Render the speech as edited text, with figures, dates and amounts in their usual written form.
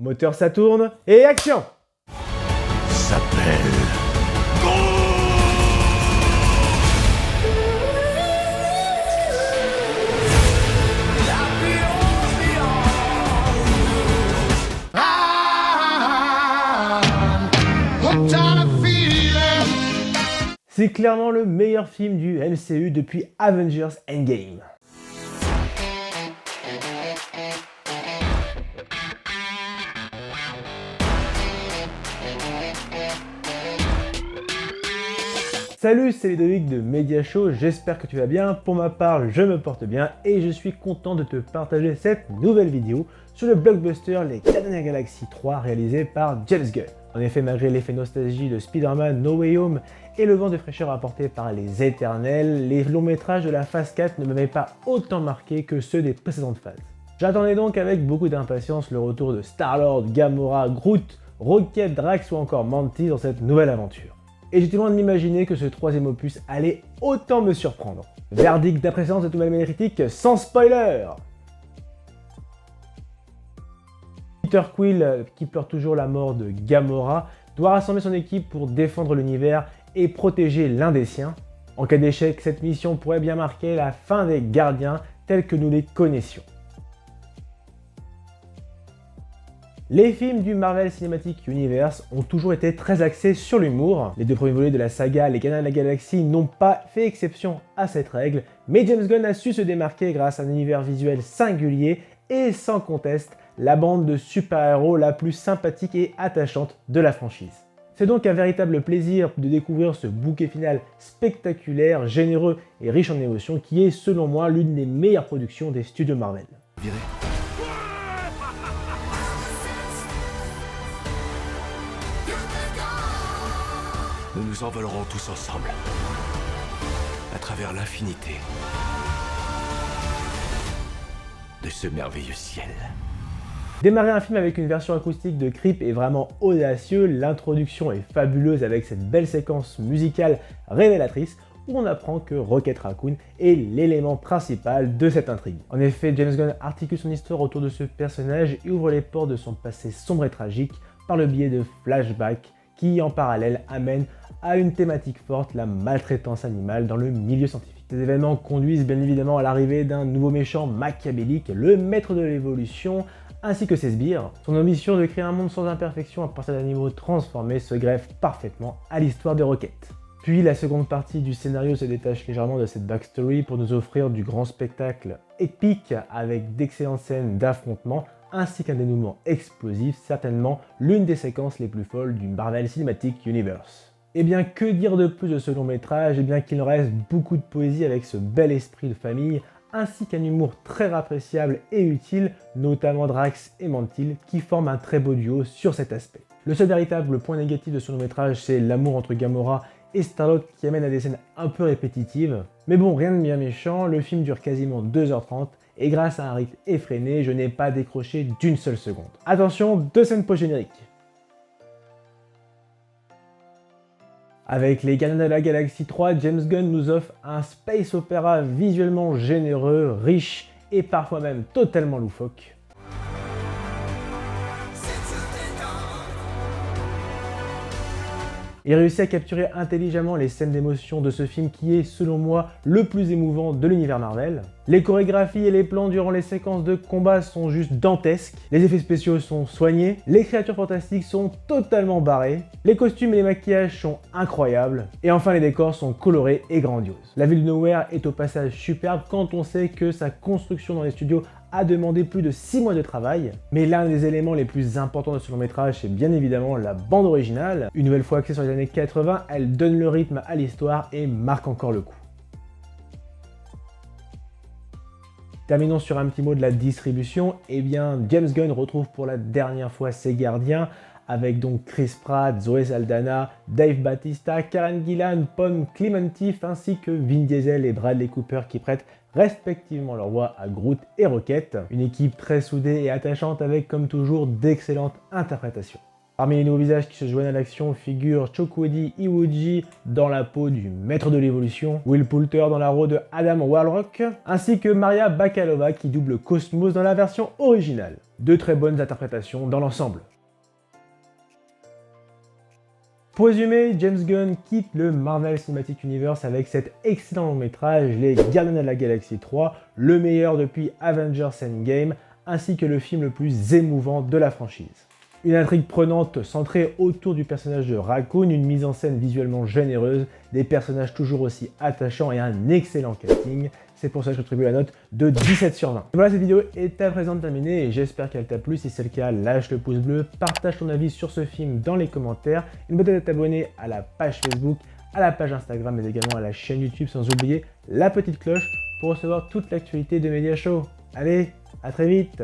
Moteur ça tourne, et action! S'appelle... C'est clairement le meilleur film du MCU depuis Avengers Endgame. Salut, c'est Ludovic de Media Show, j'espère que tu vas bien. Pour ma part, je me porte bien et je suis content de te partager cette nouvelle vidéo sur le blockbuster Les Gardiens de la Galaxie 3 réalisé par James Gunn. En effet, malgré l'effet nostalgie de Spider-Man No Way Home et le vent de fraîcheur apporté par les Éternels, les longs métrages de la phase 4 ne m'avaient pas autant marqué que ceux des précédentes phases. J'attendais donc avec beaucoup d'impatience le retour de Star-Lord, Gamora, Groot, Rocket, Drax ou encore Mantis dans cette nouvelle aventure. Et j'étais loin de m'imaginer que ce troisième opus allait autant me surprendre. Verdict d'appréciation de cette nouvelle mêlée critique sans spoiler! Peter Quill, qui pleure toujours la mort de Gamora, doit rassembler son équipe pour défendre l'univers et protéger l'un des siens. En cas d'échec, cette mission pourrait bien marquer la fin des Gardiens tels que nous les connaissions. Les films du Marvel Cinematic Universe ont toujours été très axés sur l'humour. Les deux premiers volets de la saga Les Gardiens de la Galaxie n'ont pas fait exception à cette règle, mais James Gunn a su se démarquer grâce à un univers visuel singulier et sans conteste, la bande de super-héros la plus sympathique et attachante de la franchise. C'est donc un véritable plaisir de découvrir ce bouquet final spectaculaire, généreux et riche en émotions qui est selon moi l'une des meilleures productions des studios Marvel. Viré. Nous nous envolerons tous ensemble, à travers l'infinité de ce merveilleux ciel. Démarrer un film avec une version acoustique de Creep est vraiment audacieux, l'introduction est fabuleuse avec cette belle séquence musicale révélatrice où on apprend que Rocket Raccoon est l'élément principal de cette intrigue. En effet, James Gunn articule son histoire autour de ce personnage et ouvre les portes de son passé sombre et tragique par le biais de flashbacks qui, en parallèle, amènent à une thématique forte, la maltraitance animale dans le milieu scientifique. Ces événements conduisent bien évidemment à l'arrivée d'un nouveau méchant machiavélique, le maître de l'évolution, ainsi que ses sbires. Son ambition de créer un monde sans imperfection à partir d'animaux transformés se greffe parfaitement à l'histoire de Rocket. Puis la seconde partie du scénario se détache légèrement de cette backstory pour nous offrir du grand spectacle épique avec d'excellentes scènes d'affrontement ainsi qu'un dénouement explosif, certainement l'une des séquences les plus folles du Marvel Cinematic Universe. Et bien que dire de plus de ce long métrage? Et bien qu'il reste beaucoup de poésie avec ce bel esprit de famille, ainsi qu'un humour très appréciable et utile, notamment Drax et Mantis, qui forment un très beau duo sur cet aspect. Le seul véritable point négatif de ce long métrage, c'est l'amour entre Gamora et Star-Lord qui amène à des scènes un peu répétitives. Mais bon, rien de bien méchant, le film dure quasiment 2h30, et grâce à un rythme effréné, je n'ai pas décroché d'une seule seconde. Attention, 2 scènes post-génériques. Avec Les Gardiens de la Galaxie 3, James Gunn nous offre un space opéra visuellement généreux, riche et parfois même totalement loufoque. Il réussit à capturer intelligemment les scènes d'émotion de ce film qui est, selon moi, le plus émouvant de l'univers Marvel. Les chorégraphies et les plans durant les séquences de combat sont juste dantesques, les effets spéciaux sont soignés, les créatures fantastiques sont totalement barrées, les costumes et les maquillages sont incroyables, et enfin les décors sont colorés et grandioses. La ville de Nowhere est au passage superbe quand on sait que sa construction dans les studios a demandé plus de 6 mois de travail, mais l'un des éléments les plus importants de ce long métrage, c'est bien évidemment la bande originale. Une nouvelle fois axée sur les années 80, elle donne le rythme à l'histoire et marque encore le coup. Terminons sur un petit mot de la distribution. Eh bien, James Gunn retrouve pour la dernière fois ses gardiens, avec donc Chris Pratt, Zoe Saldana, Dave Bautista, Karen Gillan, Pom Klementieff, ainsi que Vin Diesel et Bradley Cooper qui prêtent respectivement leur voix à Groot et Rocket. Une équipe très soudée et attachante avec, comme toujours, d'excellentes interprétations. Parmi les nouveaux visages qui se joignent à l'action figurent Chukwudi Iwuji dans la peau du maître de l'évolution, Will Poulter dans la rôle de Adam Warlock, ainsi que Maria Bakalova qui double Cosmos dans la version originale. De très bonnes interprétations dans l'ensemble. Pour résumer, James Gunn quitte le Marvel Cinematic Universe avec cet excellent long métrage, Les Gardiens de la Galaxie 3, le meilleur depuis Avengers Endgame, ainsi que le film le plus émouvant de la franchise. Une intrigue prenante centrée autour du personnage de Raccoon, une mise en scène visuellement généreuse, des personnages toujours aussi attachants et un excellent casting. C'est pour ça que je attribue la note de 17 sur 20. Et voilà, cette vidéo est à présent terminée et j'espère qu'elle t'a plu. Si c'est le cas, lâche le pouce bleu, partage ton avis sur ce film dans les commentaires. N'oublie pas de t'abonner à la page Facebook, à la page Instagram mais également à la chaîne YouTube sans oublier la petite cloche pour recevoir toute l'actualité de Media Show. Allez, à très vite!